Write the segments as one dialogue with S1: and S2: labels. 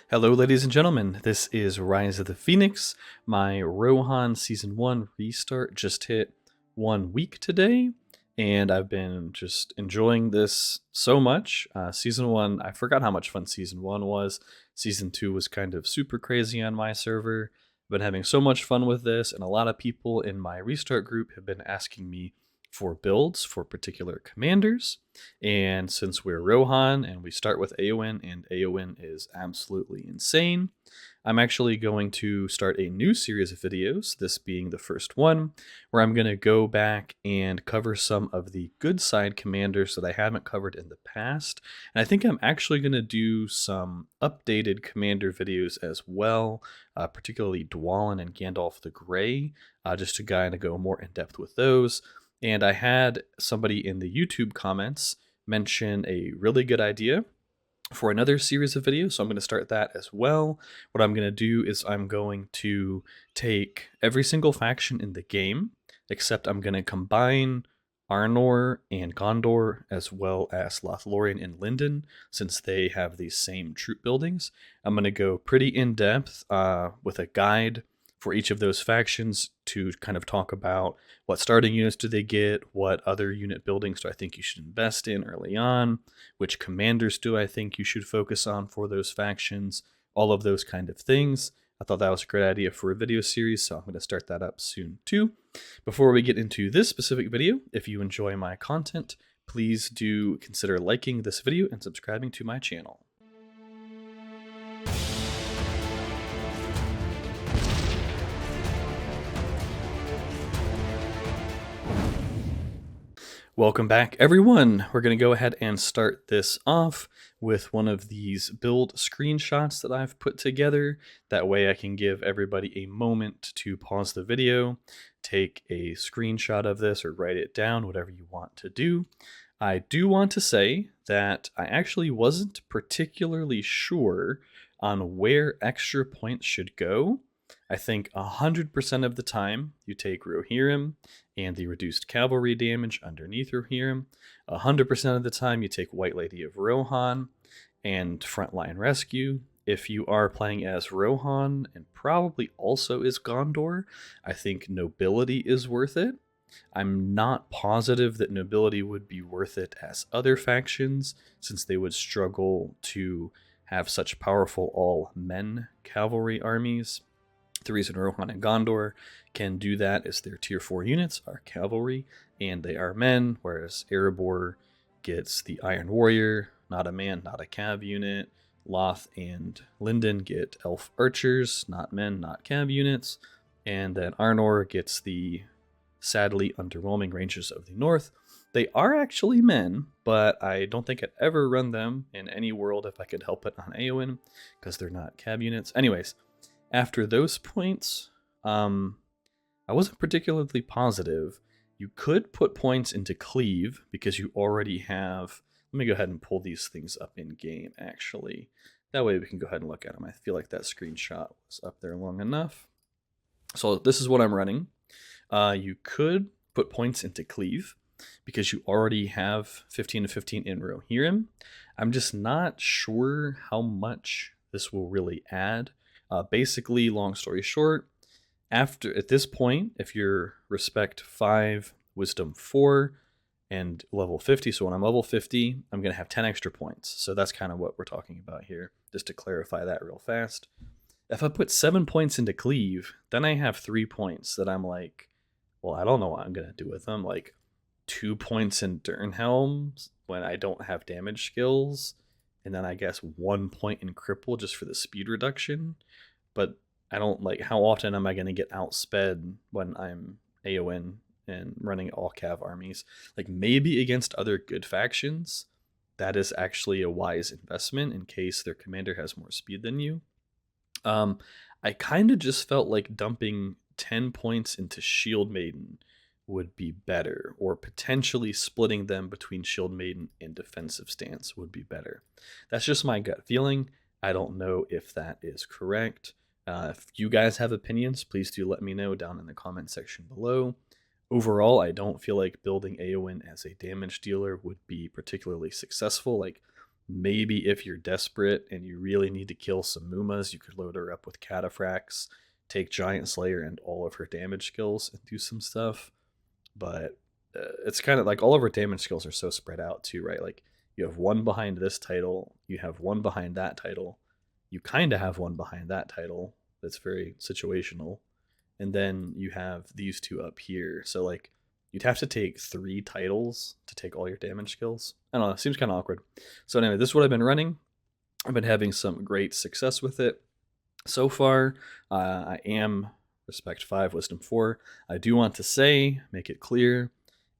S1: Hello, ladies and gentlemen. This is Rise of the Phoenix. My Rohan Season 1 restart just hit 1 week today, and I've been just enjoying this so much. Season 1, I forgot how much fun Season 1 was. Season 2 was kind of super crazy on my server. I've been having so much fun with this, and a lot of people in my restart group have been asking me for builds for particular commanders. And since we're Rohan and we start with Eowyn, and Eowyn is absolutely insane, I'm actually going to start a new series of videos, this being the first one, where I'm going to go back and cover some of the good side commanders that I haven't covered in the past. And I think I'm actually going to do some updated commander videos as well, particularly Dwalin and Gandalf the Grey, just to kind of go more in depth with those. And I had somebody in the YouTube comments mention a really good idea for another series of videos, so I'm going to start that as well. What I'm going to do is I'm going to take every single faction in the game, except I'm going to combine Arnor and Gondor, as well as Lothlorien and Lindon, since they have these same troop buildings. I'm going to go pretty in-depth with a guide for each of those factions to kind of talk about what starting units do they get, what other unit buildings do I think you should invest in early on, which commanders do I think you should focus on for those factions, all of those kind of things. I thought that was a great idea for a video series, so I'm going to start that up soon too. Before we get into this specific video, if you enjoy my content, please do consider liking this video and subscribing to my channel. Welcome back, everyone. We're going to go ahead and start this off with one of these build screenshots that I've put together. That way I can give everybody a moment to pause the video, take a screenshot of this, or write it down, whatever you want to do. I do want to say that I actually wasn't particularly sure on where extra points should go. I think 100% of the time you take Rohirrim and the reduced cavalry damage underneath Rohirrim. 100% of the time you take White Lady of Rohan and Frontline Rescue. If you are playing as Rohan and probably also is Gondor, I think Nobility is worth it. I'm not positive that Nobility would be worth it as other factions, since they would struggle to have such powerful all-men cavalry armies. The reason Rohan and Gondor can do that is their tier 4 units are cavalry and they are men, whereas Erebor gets the Iron Warrior, not a man, not a cav unit. Loth and Lindon get elf archers, not men, not cav units. And then Arnor gets the sadly underwhelming Rangers of the North. They are actually men, but I don't think I'd ever run them in any world if I could help it on Eowyn, because they're not cav units. Anyways, after those points, I wasn't particularly positive. You could put points into Cleave because you already have... Let me go ahead and pull these things up in game, actually. That way we can go ahead and look at them. I feel like that screenshot was up there long enough. So this is what I'm running. You could put points into Cleave because you already have 15 to 15 in Rohirrim. I'm just not sure how much this will really add. Basically, long story short, at this point, if you're respect 5, wisdom 4, and level 50, so when I'm level 50, I'm going to have 10 extra points. So that's kind of what we're talking about here, just to clarify that real fast. If I put 7 points into Cleave, then I have 3 points that I'm like, well, I don't know what I'm going to do with them. Like 2 points in Durnhelm when I don't have damage skills, and then I guess 1 point in Cripple just for the speed reduction. But I don't like, how often am I going to get outsped when I'm Eowyn and running all cav armies? Like maybe against other good factions, that is actually a wise investment in case their commander has more speed than you. I kind of just felt like dumping 10 points into Shield Maiden would be better, or potentially splitting them between Shield Maiden and Defensive Stance would be better. That's just my gut feeling. I don't know if that is correct. If you guys have opinions, please do let me know down in the comment section below. Overall, I don't feel like building Eowyn as a damage dealer would be particularly successful. Like, Maybe if you're desperate and you really need to kill some Mumas, you could load her up with Cataphracts, take Giant Slayer and all of her damage skills and do some stuff. But it's kind of like all of her damage skills are so spread out too, right? Like you have one behind this title, you have one behind that title, you kind of have one behind that title. That's very situational. And then you have these two up here. So like you'd have to take 3 titles to take all your damage skills. I don't know, it seems kind of awkward. So anyway, this is what I've been running. I've been having some great success with it so far. I am respect 5, wisdom 4. I do want to say, make it clear,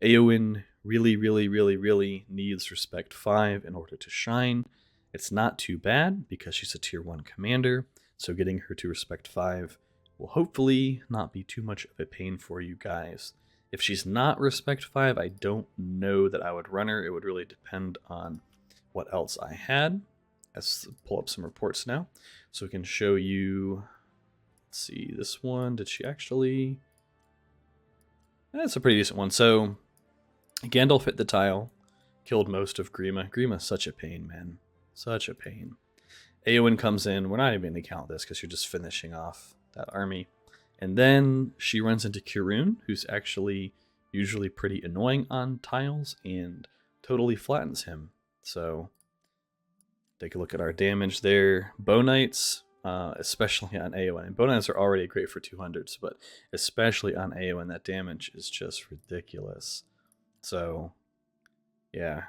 S1: Eowyn really needs respect 5 in order to shine. It's not too bad because she's a tier 1 commander, so getting her to respect 5 will hopefully not be too much of a pain for you guys. If she's not respect 5, I don't know that I would run her. It would really depend on what else I had. Let's pull up some reports now so we can show you. Let's see, this one, did she actually? That's a pretty decent one. So Gandalf hit the tile, killed most of Grima. Grima's such a pain, man. Such a pain. Eowyn comes in. We're not even going to count this because you're just finishing off that army. And then she runs into Kirun, who's actually usually pretty annoying on tiles and totally flattens him. So take a look at our damage there. Bow Knights, especially on Eowyn. And Bow Knights are already great for 200s, but especially on Eowyn, that damage is just ridiculous. So, yeah.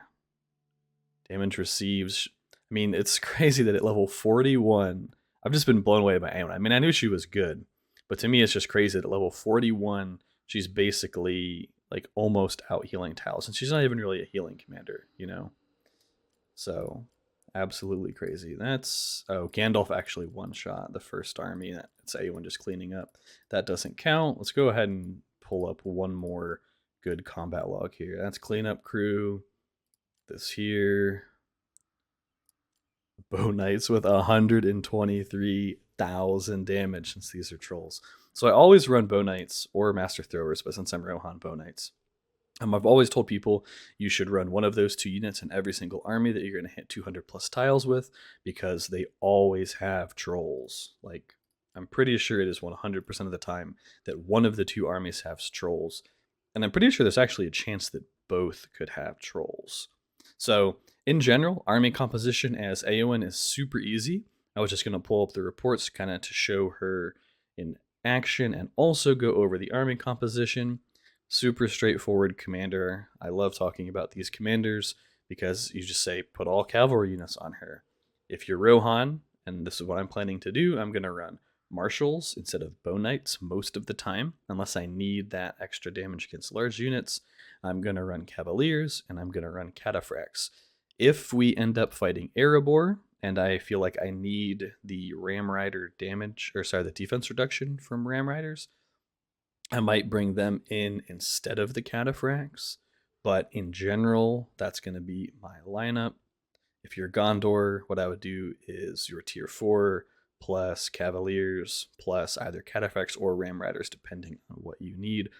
S1: Damage receives. I mean, it's crazy that at level 41, I've just been blown away by Eowyn. I mean, I knew she was good, but to me, it's just crazy that at level 41, she's basically like almost out healing tiles, and she's not even really a healing commander, you know? So, absolutely crazy. That's, oh, Gandalf actually one-shot the first army. That's Eowyn just cleaning up. That doesn't count. Let's go ahead and pull up one more good combat log here. That's cleanup crew. This here. Bow Knights with 123,000 damage since these are trolls. So I always run Bow Knights or Master Throwers, but since I'm Rohan, Bow Knights. I've always told people you should run one of those 2 units in every single army that you're going to hit 200 plus tiles with, because they always have trolls. Like, I'm pretty sure it is 100% of the time that one of the 2 armies has trolls. And I'm pretty sure there's actually a chance that both could have trolls. So, in general, army composition as Eowyn is super easy. I was just going to pull up the reports kind of to show her in action and also go over the army composition. Super straightforward commander. I love talking about these commanders because you just say put all cavalry units on her. If you're Rohan, and this is what I'm planning to do, I'm going to run marshals instead of bow knights most of the time, unless I need that extra damage against large units. I'm going to run cavaliers, and I'm going to run cataphracts. If we end up fighting Erebor, and I feel like I need the Ram Rider damage, or sorry, the defense reduction from Ram Riders, I might bring them in instead of the cataphracts. But in general, that's going to be my lineup. If you're Gondor, what I would do is your tier 4 plus Cavaliers plus either Cataphracts or Ram Riders, depending on what you need.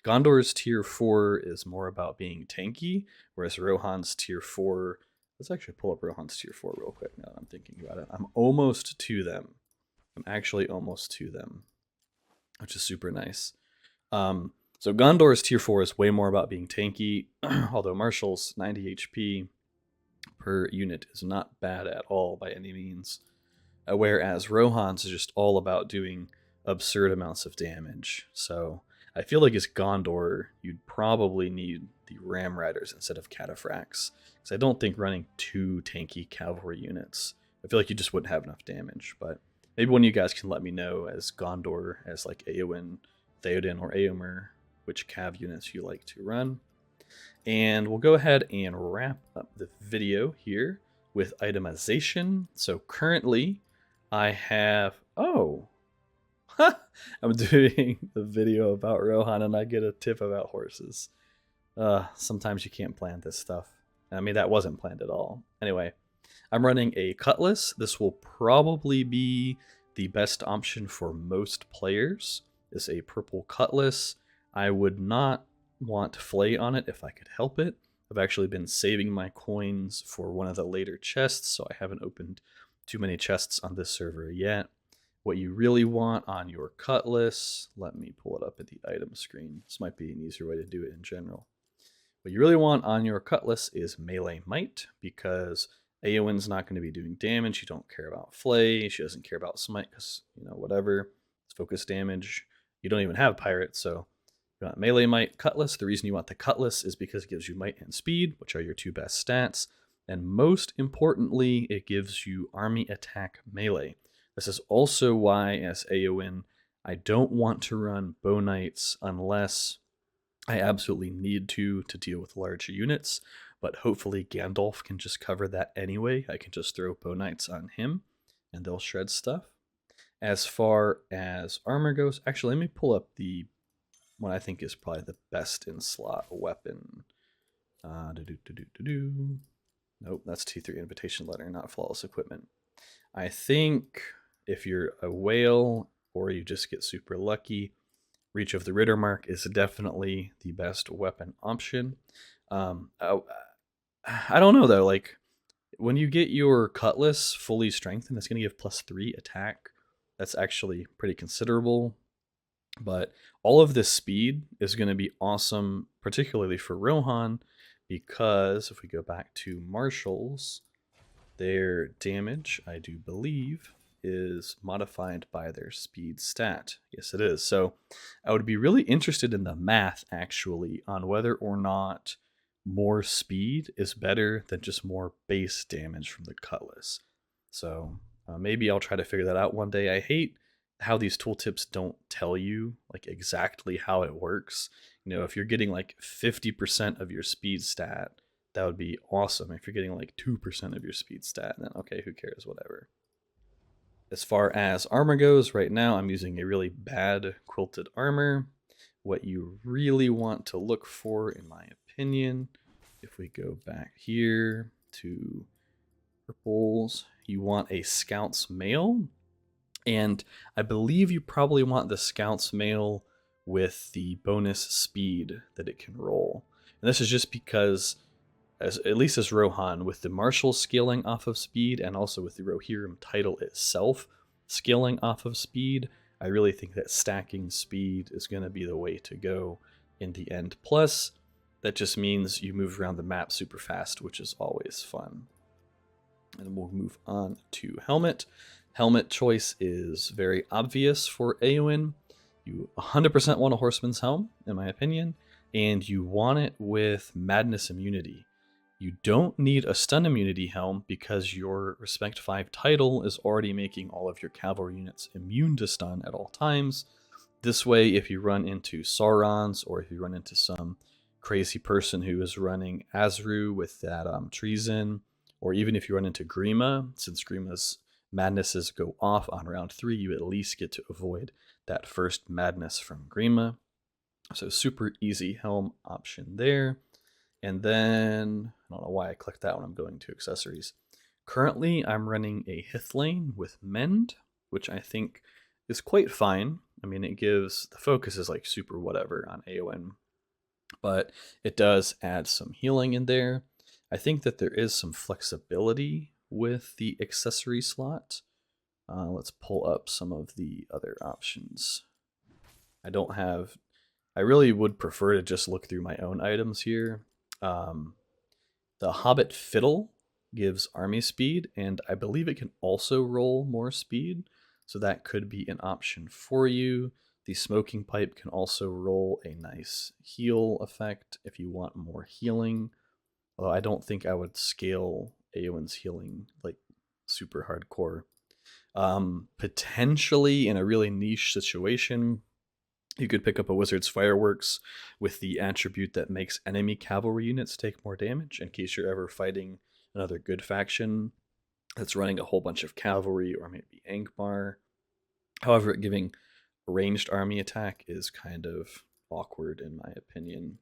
S1: Gondor's tier 4 is more about being tanky, whereas Rohan's tier 4... Let's actually pull up Rohan's tier 4 real quick now that I'm thinking about it. I'm almost to them. I'm actually almost to them, which is super nice. So Gondor's tier 4 is way more about being tanky, although Marshall's 90 HP per unit is not bad at all by any means. Whereas Rohan's is just all about doing absurd amounts of damage. So I feel like as Gondor, you'd probably need the Ram Riders instead of Cataphracts, because I don't think running 2 tanky cavalry units, I feel like you just wouldn't have enough damage. But maybe one of you guys can let me know as Gondor, as like Eowyn, Theoden, or Eomer, which cav units you like to run. And we'll go ahead and wrap up the video here with itemization. So currently I have, I'm doing a video about Rohan and I get a tip about horses. Sometimes you can't plan this stuff. I mean, that wasn't planned at all. Anyway, I'm running a cutlass. This will probably be the best option for most players, is a purple cutlass. I would not want flay on it if I could help it. I've actually been saving my coins for one of the later chests, so I haven't opened too many chests on this server yet. What you really want on your cutlass, let me pull it up at the item screen. This might be an easier way to do it in general. What you really want on your cutlass is melee might, because Eowyn's not going to be doing damage. You don't care about flay. She doesn't care about smite because, whatever. It's focus damage. You don't even have pirate, so you want melee might, cutlass. The reason you want the cutlass is because it gives you might and speed, which are your two best stats. And most importantly, it gives you army attack melee. This is also why, as Eowyn, I don't want to run bow knights unless I absolutely need to deal with large units, but hopefully Gandalf can just cover that anyway. I can just throw bow knights on him, and they'll shred stuff. As far as armor goes, actually, let me pull up the one I think is probably the best in slot weapon. Nope, that's T3 invitation letter, not flawless equipment. I think if you're a whale or you just get super lucky, Reach of the Rittermark is definitely the best weapon option. I don't know though, like when you get your cutlass fully strengthened, it's going to give +3 attack. That's actually pretty considerable. But all of this speed is going to be awesome, particularly for Rohan, because if we go back to marshals, their damage, I do believe, is modified by their speed stat. Yes, it is. So I would be really interested in the math, actually, on whether or not more speed is better than just more base damage from the cutlass. So maybe I'll try to figure that out one day. I hate how these tooltips don't tell you like exactly how it works. If you're getting like 50% of your speed stat, that would be awesome. If you're getting like 2% of your speed stat, then okay, who cares, whatever. As far as armor goes, right now I'm using a really bad quilted armor. What you really want to look for, in my opinion, if we go back here to purples, you want a Scout's Mail. And I believe you probably want the Scout's Mail with the bonus speed that it can roll. And this is just because, at least as Rohan, with the Marshal scaling off of speed and also with the Rohirrim title itself scaling off of speed, I really think that stacking speed is going to be the way to go in the end. Plus, that just means you move around the map super fast, which is always fun. And we'll move on to helmet. Helmet choice is very obvious for Eowyn. You 100% want a horseman's helm, in my opinion, and you want it with madness immunity. You don't need a stun immunity helm because your Respect 5 title is already making all of your cavalry units immune to stun at all times. This way, if you run into Saurons or if you run into some crazy person who is running Azru with that treason, or even if you run into Grima, since Grima's madnesses go off on round 3, you at least get to avoid that first madness from Grima. So super easy helm option there. And then, I don't know why I clicked that when I'm going to accessories. Currently, I'm running a Hithlane with Mend, which I think is quite fine. I mean, it gives, the focus is like super whatever on Eowyn, but it does add some healing in there. I think that there is some flexibility with the accessory slot. Let's pull up some of the other options. I really would prefer to just look through my own items here. The Hobbit Fiddle gives army speed, and I believe it can also roll more speed, so that could be an option for you. The Smoking Pipe can also roll a nice heal effect if you want more healing, although I don't think I would scale Eowyn's healing like super hardcore. Potentially in a really niche situation, you could pick up a Wizard's Fireworks with the attribute that makes enemy cavalry units take more damage in case you're ever fighting another good faction that's running a whole bunch of cavalry or maybe Angmar. However, giving ranged army attack is kind of awkward in my opinion.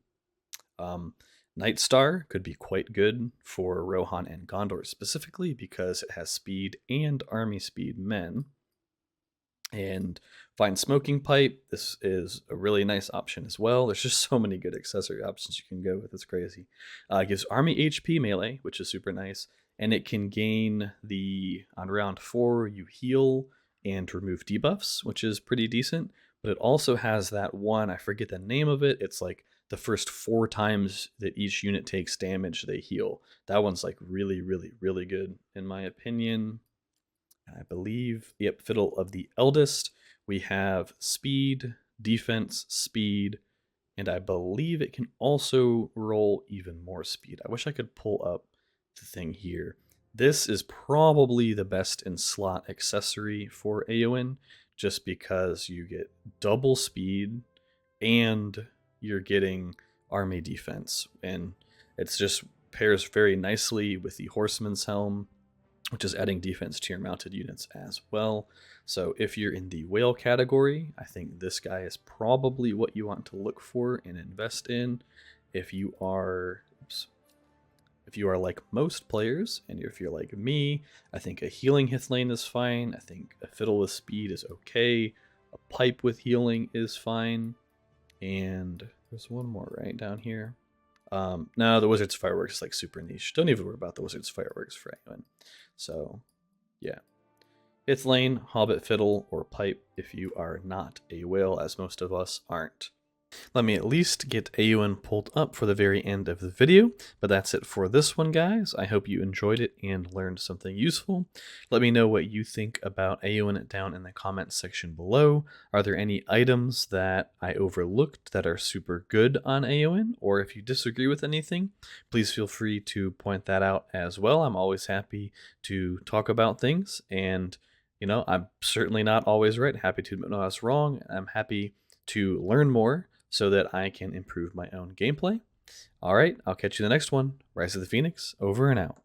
S1: Nightstar could be quite good for Rohan and Gondor specifically because it has speed and army speed men. And Fine Smoking Pipe, this is a really nice option as well. There's just so many good accessory options you can go with. It's crazy. It gives army HP melee, which is super nice. And it can gain on round 4, you heal and remove debuffs, which is pretty decent. But it also has that one, I forget the name of it. It's like the first 4 times that each unit takes damage, they heal. That one's like really, really, really good, in my opinion. I believe, yep, Fiddle of the Eldest. We have speed, defense, speed, and I believe it can also roll even more speed. I wish I could pull up the thing here. This is probably the best in slot accessory for Eowyn, just because you get double speed and you're getting army defense. And it's just pairs very nicely with the Horseman's Helm, which is adding defense to your mounted units as well. So if you're in the whale category, I think this guy is probably what you want to look for and invest in. If you are like most players, and if you're like me, I think a healing Hithlane is fine. I think a fiddle with speed is okay. A pipe with healing is fine. And there's one more right down here. No, the Wizard's Fireworks is like super niche. Don't even worry about the Wizard's Fireworks for anyone. So, yeah. Hithlane, Hobbit Fiddle, or Pipe if you are not a whale, as most of us aren't. Let me at least get Eowyn pulled up for the very end of the video, but that's it for this one, guys. I hope you enjoyed it and learned something useful. Let me know what you think about Eowyn down in the comments section below. Are there any items that I overlooked that are super good on Eowyn? Or if you disagree with anything, please feel free to point that out as well. I'm always happy to talk about things, and I'm certainly not always right. Happy to admit when I was wrong. I'm happy to learn more so that I can improve my own gameplay. All right, I'll catch you in the next one. Rise of the Phoenix, over and out.